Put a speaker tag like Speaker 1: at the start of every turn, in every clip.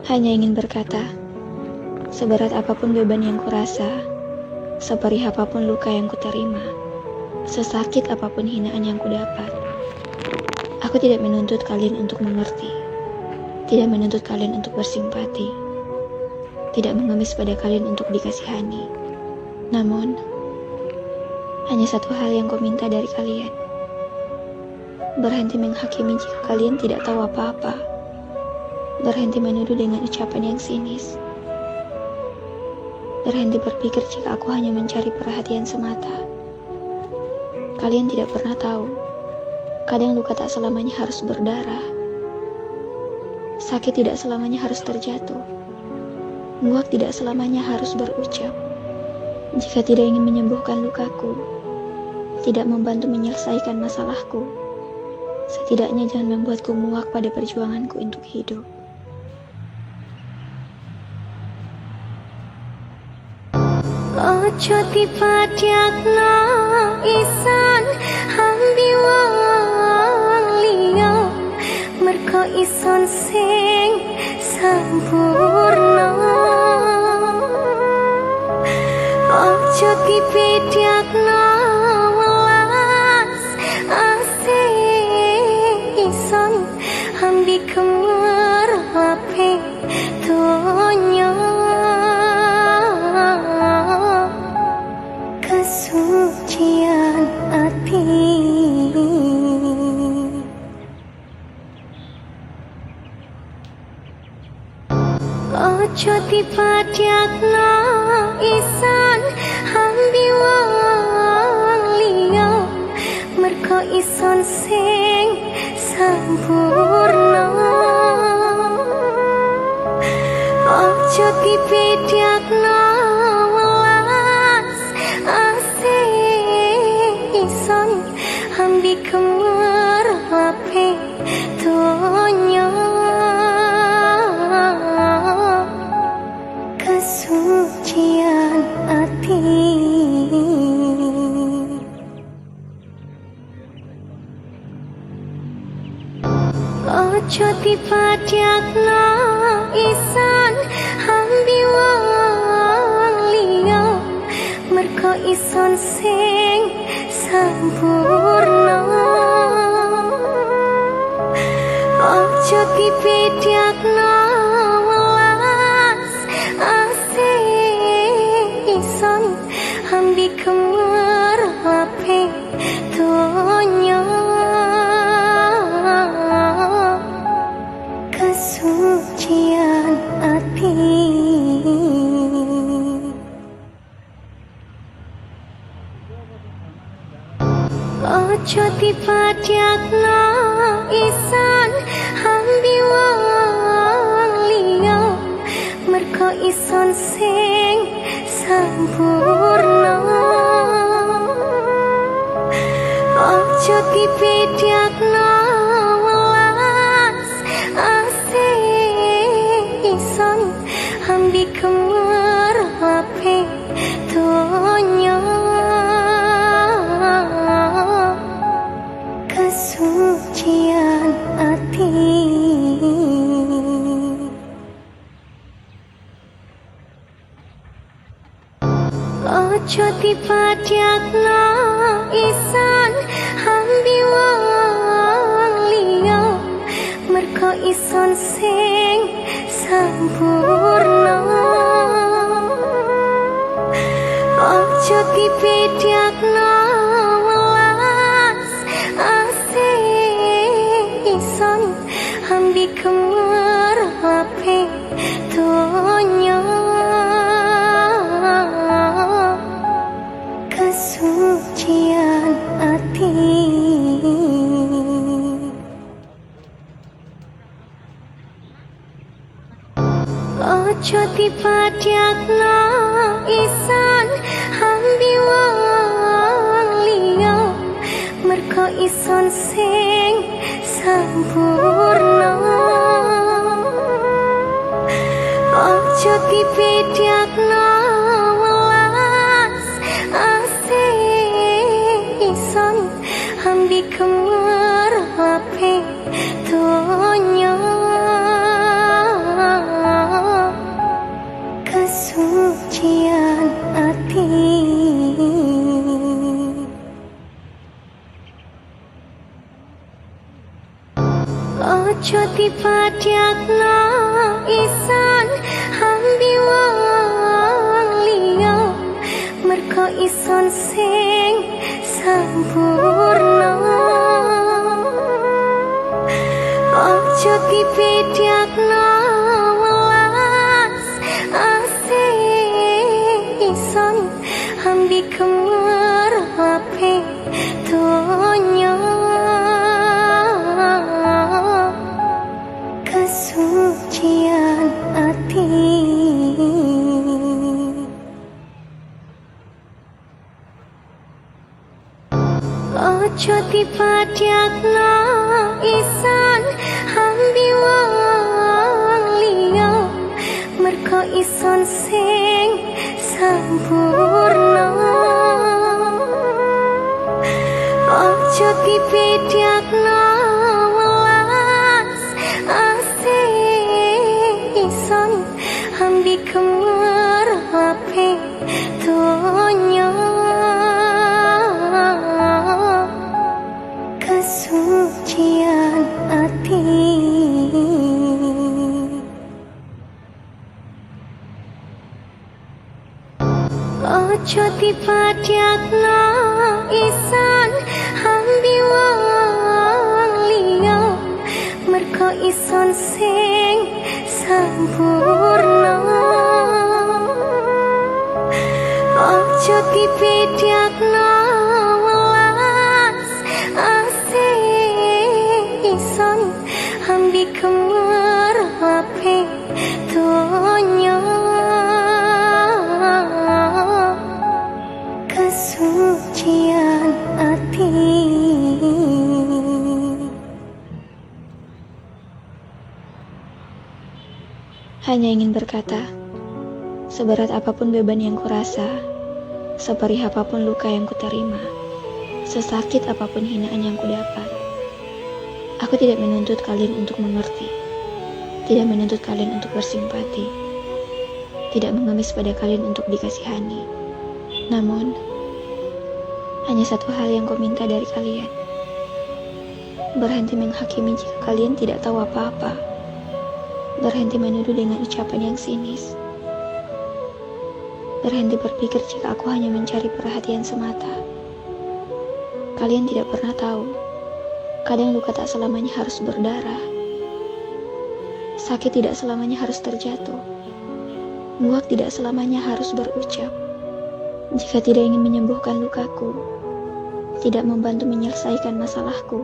Speaker 1: Hanya ingin berkata, seberat apapun beban yang kurasa, seperih apapun luka yang kuterima, sesakit apapun hinaan yang kudapat, aku tidak menuntut kalian untuk mengerti, tidak menuntut kalian untuk bersimpati, tidak mengemis pada kalian untuk dikasihani. Namun, hanya satu hal yang ku minta dari kalian. Berhenti menghakimi jika kalian tidak tahu apa-apa. Berhenti menuduh dengan ucapan yang sinis. Berhenti berpikir jika aku hanya mencari perhatian semata. Kalian tidak pernah tahu, kadang luka tak selamanya harus berdarah. Sakit tidak selamanya harus terjatuh. Muak tidak selamanya harus berucap. Jika tidak ingin menyembuhkan lukaku, tidak membantu menyelesaikan masalahku, setidaknya jangan membuatku muak pada perjuanganku untuk hidup.
Speaker 2: Ojo dipadiakno isan hambi wong liya, merko ison sing sampurna. Ojo dipadiakno welas asih ison hambi kemerlape donya. Kesucian hati, ojo dipadiakno isan hambi wong liya, merko ison sing sampurna. Ojo dipadiakno hambi kemerlape donya. Kesucian hati, ojo dipadiakno isan hambi wong liya, merko ison sing sampurna. Ojo dipadiakno welas asih ison hambi kemerlape donya. Kesucian hati, ojo dipadiakno isan hambi wong liya, merko ison sing sampurna. Ojo dipadiakno welas asih ison hambi kemerlape donya. Kesucian hati, ojo dipadiakno isan hambi wong liya, merko ison sing sampurna. Ojo dipadiakno hambi kemerlape donya. Kesucian hati, ojo dipadiakno isan hambi wong liya, merko ison sing sampurna. Ojo dipadiakno welas asih ison hambi kemerlape donya. ison sing sampurna. Ojo dibedakno welas asih ison ambi kemerape donya. Kesucian ati ojo dipadakno isan ambi wong liya merko ison sing sampurna. Ojo dibedakno welas asih ison ambi kemerape donya. Kesucian ati ojo dipadakno isan ambi wong liya merko ison sing sampurna. Ojo dibedakno welas asih ison ambi kemerape donya. Kesucian ati
Speaker 1: hanya ingin berkata, seberat apapun beban yang kurasa, seperih apapun luka yang kuterima, sesakit apapun hinaan yang kudapat, aku tidak menuntut kalian untuk mengerti, tidak menuntut kalian untuk bersimpati, tidak mengemis pada kalian untuk dikasihani. Namun, hanya satu hal yang ku minta dari kalian, berhenti menghakimi jika kalian tidak tahu apa-apa, berhenti menuduh dengan ucapan yang sinis, berhenti berpikir jika aku hanya mencari perhatian semata. Kalian tidak pernah tahu, kadang luka tak selamanya harus berdarah, sakit tidak selamanya harus terjatuh, muak tidak selamanya harus berucap. Jika tidak ingin menyembuhkan lukaku, tidak membantu menyelesaikan masalahku,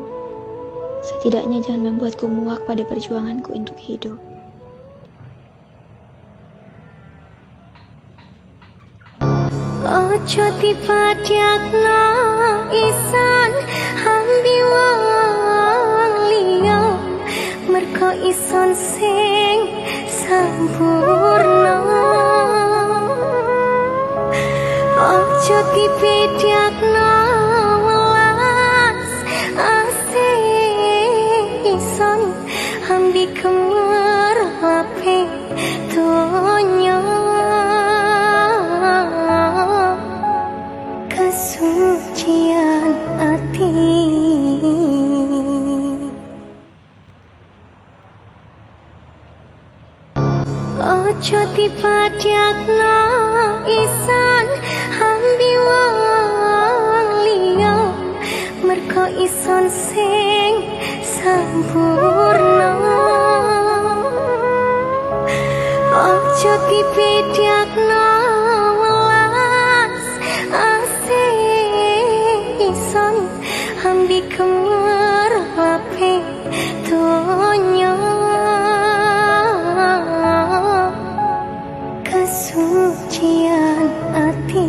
Speaker 1: setidaknya jangan membuatku muak pada perjuanganku untuk hidup.
Speaker 2: ojo dipadakno isan ambi wong liya merko ison sing sampurna. Ojo dibedakno welas asih ison ambi kemerape donya. Kesucian ati ojo dipadakno isan ambi wong liya merko ison sing sampurna. Ojo dibedakno welas asih ison ambi kemerape donya. Kesucian ati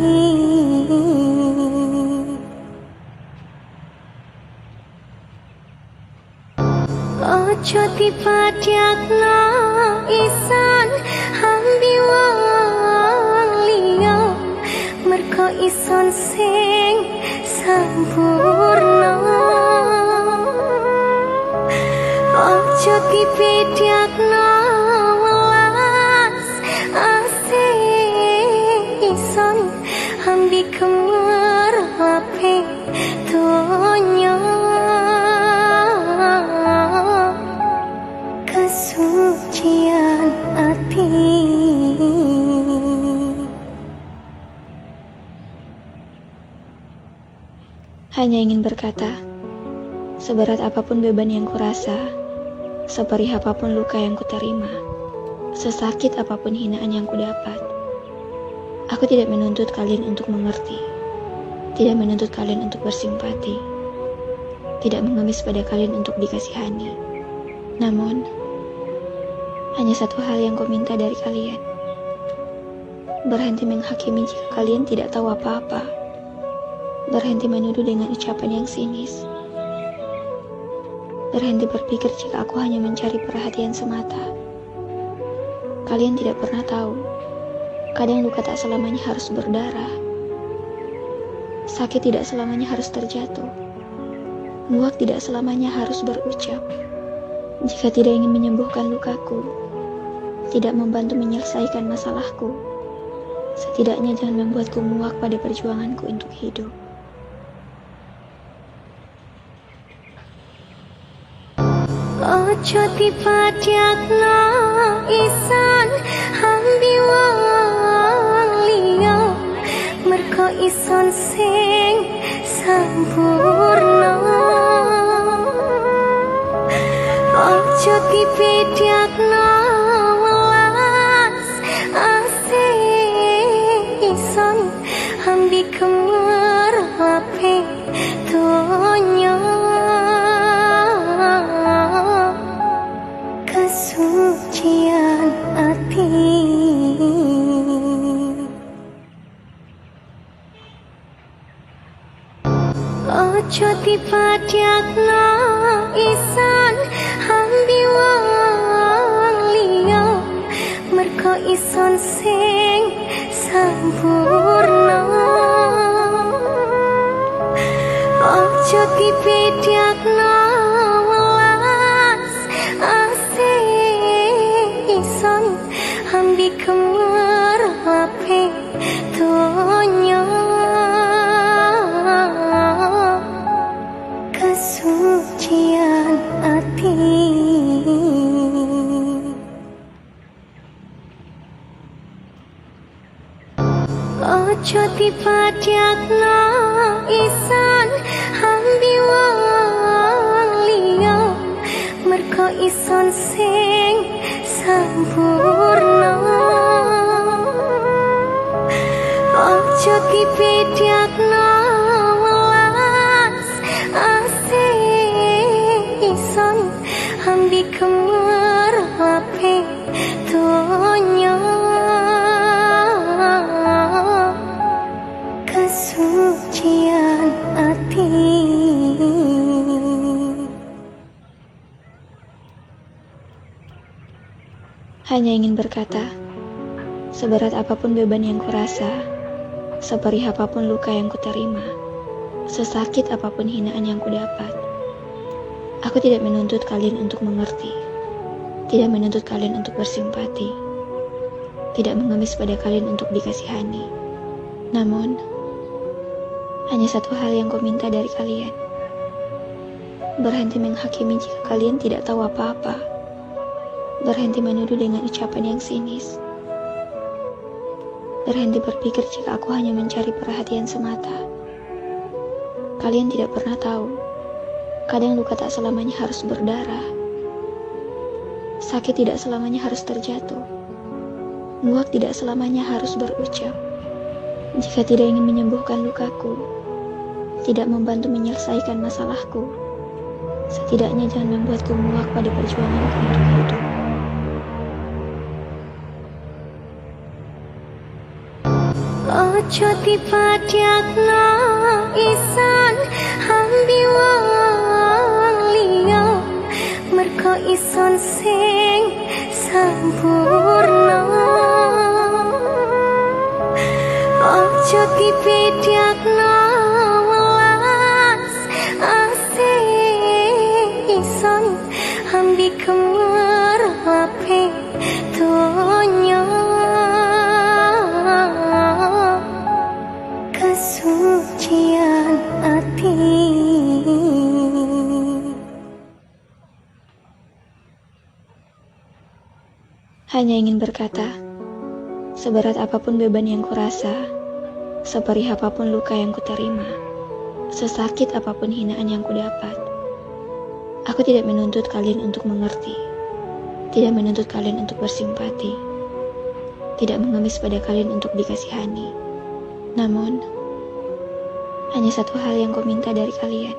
Speaker 2: ojo dipadakno isan ambi wong liya merko ison sing sampurna. Ojo dibedakno welas asih ison ambi kemerape donya. Kesucian ati
Speaker 1: Hanya ingin berkata, seberat apapun beban yang kurasa, seperih apapun luka yang kuterima, sesakit apapun hinaan yang kudapat, aku tidak menuntut kalian untuk mengerti, tidak menuntut kalian untuk bersimpati, tidak mengemis pada kalian untuk dikasihani. Namun, hanya satu hal yang ku minta dari kalian. Berhenti menghakimi jika kalian tidak tahu apa-apa. Berhenti menuduh dengan ucapan yang sinis. Berhenti berpikir jika aku hanya mencari perhatian semata. Kalian tidak pernah tahu, kadang luka tak selamanya harus berdarah. Sakit tidak selamanya harus terjatuh. Muak tidak selamanya harus berucap. Jika tidak ingin menyembuhkan lukaku, tidak membantu menyelesaikan masalahku, setidaknya jangan membuatku muak pada perjuanganku untuk hidup.
Speaker 2: Ojo dipadakno isan hambi wong liya, merko ison sing sampurna. Ojo dibedakno welas asih ison hambi kemerape donya. Kesucian hati, ojo dipadakno isan hambi wong liya, merko ison sing sampurna. Ojo dibedakno welas asih ison hambi kemerape donya. Kesucian hati, ojo dipadakno isan hambi wong liya, merko ison sing sampurna. Ojo dibedakno welas asih ison hambi kemerape donya. Kesucian hati,
Speaker 1: hanya ingin berkata, seberat apapun beban yang kurasa, seperih apapun luka yang kuterima, sesakit apapun hinaan yang kudapat, aku tidak menuntut kalian untuk mengerti, tidak menuntut kalian untuk bersimpati, tidak mengemis pada kalian untuk dikasihani. Namun, hanya satu hal yang ku minta dari kalian. Berhenti menghakimi jika kalian tidak tahu apa-apa. Berhenti menuduh dengan ucapan yang sinis. Berhenti berpikir jika aku hanya mencari perhatian semata. Kalian tidak pernah tahu, kadang luka tak selamanya harus berdarah. Sakit tidak selamanya harus terjatuh. Muak tidak selamanya harus berucap. Jika tidak ingin menyembuhkan lukaku, tidak membantu menyelesaikan masalahku, setidaknya jangan membuatku muak pada perjuanganku untuk hidup.
Speaker 2: ojo dipadakno isan hambi wong liya, merko ison sing sampurna. Ojo dibedakno welas asih ison hambi kemerape donya. Kesucian hati,
Speaker 1: hanya ingin berkata, seberat apapun beban yang kurasa, seperih apapun luka yang kuterima, Sesakit apapun hinaan yang kudapat, aku tidak menuntut kalian untuk mengerti, tidak menuntut kalian untuk bersimpati, tidak mengemis pada kalian untuk dikasihani. Namun, hanya satu hal yang ku minta dari kalian.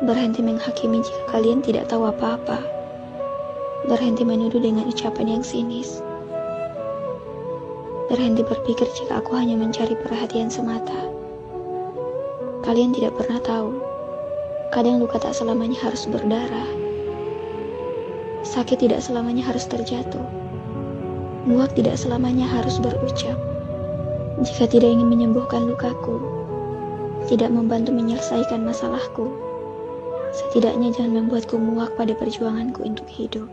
Speaker 1: Berhenti menghakimi jika kalian tidak tahu apa-apa. Berhenti menuduh dengan ucapan yang sinis. Berhenti berpikir jika aku hanya mencari perhatian semata. Kalian tidak pernah tahu, kadang luka tak selamanya harus berdarah. Sakit tidak selamanya harus terjatuh. Muak tidak selamanya harus berucap. Jika tidak ingin menyembuhkan lukaku, tidak membantu menyelesaikan masalahku, setidaknya jangan membuatku muak pada perjuanganku untuk hidup.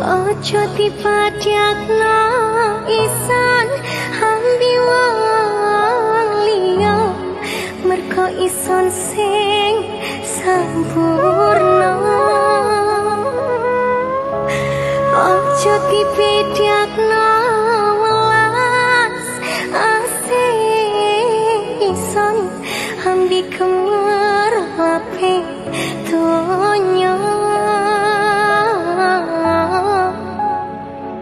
Speaker 2: Ojo dipadakno isan hambi wong liya merko ison sing sampurna. Ojo dibedakno welas asih ison hambi kemerlape donya.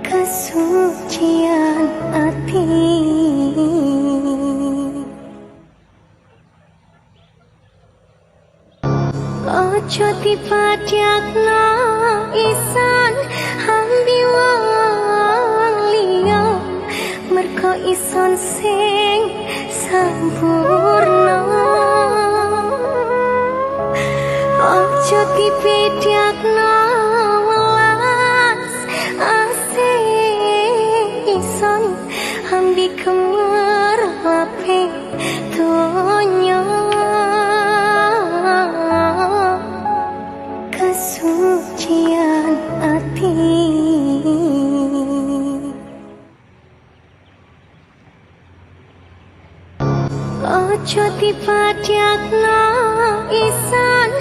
Speaker 2: Kesucian hati ojo dipadakno isan hambi wong liya merko ison sing sampurna. Ojo dibedakno welas asih ison hambi kemerlape donya. Kesucian hati ojo dipadakno isan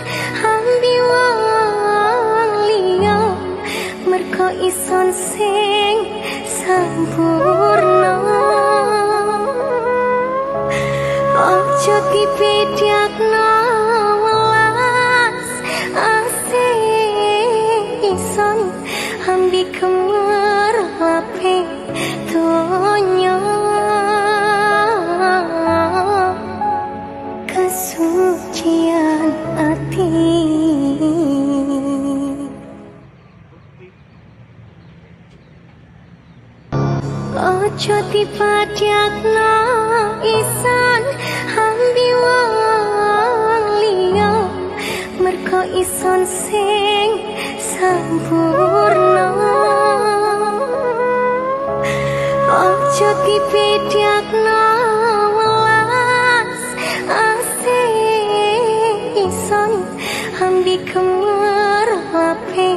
Speaker 2: hambi wong liya merko ison sing sampurna. Ojo dibedakno welas asih ison hambi kemerlape donya. Kesucian hati ojo dipadakno isan hambi wong liya merko ison sing sampurna. Ojo dibedakno welas asih ison hambi kemerlape